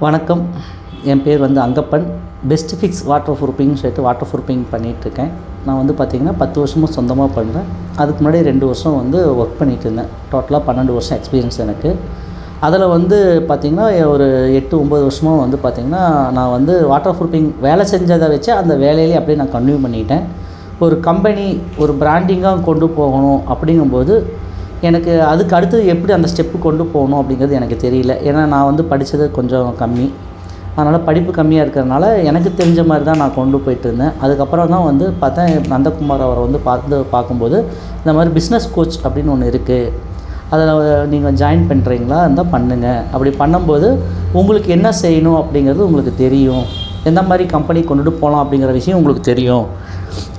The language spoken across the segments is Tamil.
வணக்கம். என் பேர் வந்து அங்கப்பன். பெஸ்ட் ஃபிக்ஸ் வாட்டர் ப்ரூஃபிங்னு சொல்லிட்டு வாட்டர் ப்ரூஃபிங் பண்ணிகிட்ருக்கேன். நான் வந்து பார்த்திங்கன்னா 10 வருஷமாக சொந்தமாக பண்ணுறேன். அதுக்கு முன்னாடி 2 வருஷம் வந்து ஒர்க் பண்ணிகிட்டு இருந்தேன். டோட்டலாக 12 வருஷம் எக்ஸ்பீரியன்ஸ் எனக்கு. அதில் வந்து பார்த்திங்கன்னா ஒரு 8-9 வருஷமாக வந்து பார்த்திங்கன்னா நான் வந்து வாட்டர் ப்ரூஃபிங் வேலை செஞ்சதை வச்சு அந்த வேலையிலே அப்படியே நான் கன்டினியூ பண்ணிக்கிட்டேன். ஒரு கம்பெனி ஒரு பிராண்டிங்காக கொண்டு போகணும் அப்படிங்கும்போது எனக்கு அதுக்கு அடுத்தது எப்படி அந்த ஸ்டெப்பு கொண்டு போகணும் அப்படிங்கிறது எனக்கு தெரியல. ஏன்னா நான் வந்து படித்தது கொஞ்சம் கம்மி, அதனால் படிப்பு கம்மியாக இருக்கிறதுனால எனக்கு தெரிஞ்ச மாதிரி தான் நான் கொண்டு போயிட்டுருந்தேன். அதுக்கப்புறம் தான் வந்து பார்த்தேன், நந்தகுமார் அவரை வந்து பார்க்கும்போது இந்த மாதிரி பிஸ்னஸ் கோச் அப்படின்னு ஒன்று இருக்குது, அதில் நீங்கள் ஜாயின் பண்ணுறீங்களா இருந்தால் பண்ணுங்கள். அப்படி பண்ணும்போது உங்களுக்கு என்ன செய்யணும் அப்படிங்கிறது உங்களுக்கு தெரியும், எந்த மாதிரி கம்பெனி கொண்டுட்டு போகலாம் அப்படிங்கிற விஷயம் உங்களுக்கு தெரியும்.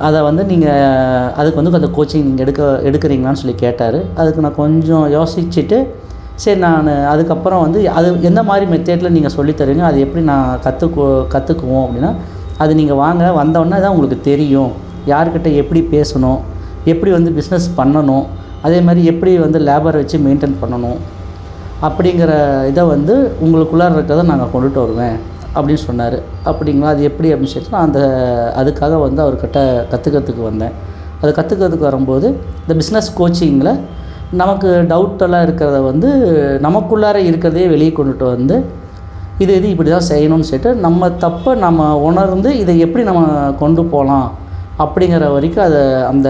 அதை வந்து நீங்கள் அதுக்கு வந்து அந்த கோச்சிங் நீங்கள் எடுக்கிறீங்களான்னு சொல்லி கேட்டார். அதுக்கு நான் கொஞ்சம் யோசிச்சுட்டு சரி நான் அதுக்கப்புறம் வந்து அது எந்த மாதிரி மெத்தேடில் நீங்கள் சொல்லித்தருவீங்க, அது எப்படி நான் கற்றுக்குவோம் அப்படின்னா, அது நீங்கள் வாங்க, வந்தோடனே தான் உங்களுக்கு தெரியும் யார்கிட்ட எப்படி பேசணும், எப்படி வந்து பிஸ்னஸ் பண்ணணும், அதே மாதிரி எப்படி வந்து லேபர் வச்சு மெயின்டைன் பண்ணணும் அப்படிங்கிற இதை வந்து உங்களுக்குள்ளார இருக்கிறத நாங்கள் கொண்டுட்டு வருவேன் அப்படின்னு சொன்னார். அப்படிங்களா, அது எப்படி அப்படின்னு சொல்லிட்டு நான் அதுக்காக வந்து அவர்கிட்ட கற்றுக்கிறதுக்கு வந்தேன். அது கற்றுக்கிறதுக்கு வரும்போது இந்த பிஸ்னஸ் கோச்சிங்கில் நமக்கு டவுட்டெல்லாம் இருக்கிறத வந்து நமக்குள்ளார இருக்கிறதையே வெளியே கொண்டுட்டு வந்து இது இப்படி தான் செய்யணும்னு சொல்லிட்டு நம்ம தப்பை நம்ம உணர்ந்து இதை எப்படி நம்ம கொண்டு போகலாம் அப்படிங்கிற வரைக்கும் அந்த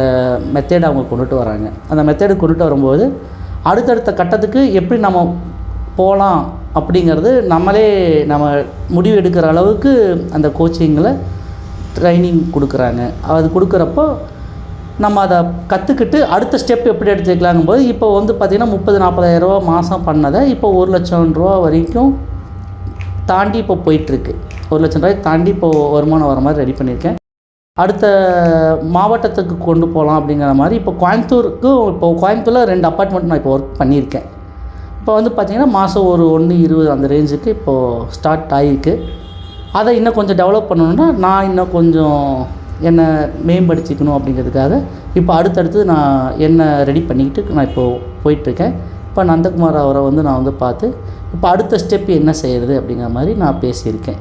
மெத்தேடை அவங்க கொண்டுட்டு வராங்க. அந்த மெத்தேடு கொண்டுட்டு வரும்போது அடுத்தடுத்த கட்டத்துக்கு எப்படி நம்ம போகலாம் அப்படிங்கிறது நம்ம முடிவு எடுக்கிற அளவுக்கு அந்த கோச்சிங்கில் ட்ரைனிங் கொடுக்குறாங்க. அது கொடுக்குறப்போ நம்ம அதை கற்றுக்கிட்டு அடுத்த ஸ்டெப் எப்படி எடுத்துக்கலாங்கும்போது இப்போ வந்து பார்த்திங்கன்னா 30,000-40,000 ரூபா மாதம் பண்ணதை இப்போ 1,00,000 ரூபா வரைக்கும் தாண்டி இப்போ போயிட்டுருக்கு. 1,00,000 ரூபாய் தாண்டி இப்போது வருமானம் வர மாதிரி ரெடி பண்ணியிருக்கேன். அடுத்த மாவட்டத்துக்கு கொண்டு போகலாம் அப்படிங்கிற மாதிரி இப்போ கோயம்புத்தூரில் 2 அப்பார்ட்மெண்ட் நான் இப்போ ஒர்க் பண்ணியிருக்கேன். இப்போ வந்து பார்த்திங்கன்னா மாதம் ஒரு 1-20 அந்த ரேஞ்சுக்கு இப்போது ஸ்டார்ட் ஆகிருக்கு. அதை இன்னும் கொஞ்சம் டெவலப் பண்ணணுன்னா நான் இன்னும் கொஞ்சம் என்னை மேம்படுத்திக்கணும் அப்படிங்கிறதுக்காக இப்போ அடுத்தடுத்து நான் என்னை ரெடி பண்ணிக்கிட்டு நான் இப்போது போயிட்டுருக்கேன். இப்போ நந்தகுமார் அவரை வந்து நான் வந்து பார்த்து இப்போ அடுத்த ஸ்டெப் என்ன செய்கிறது அப்படிங்கிற மாதிரி நான் பேசியிருக்கேன்.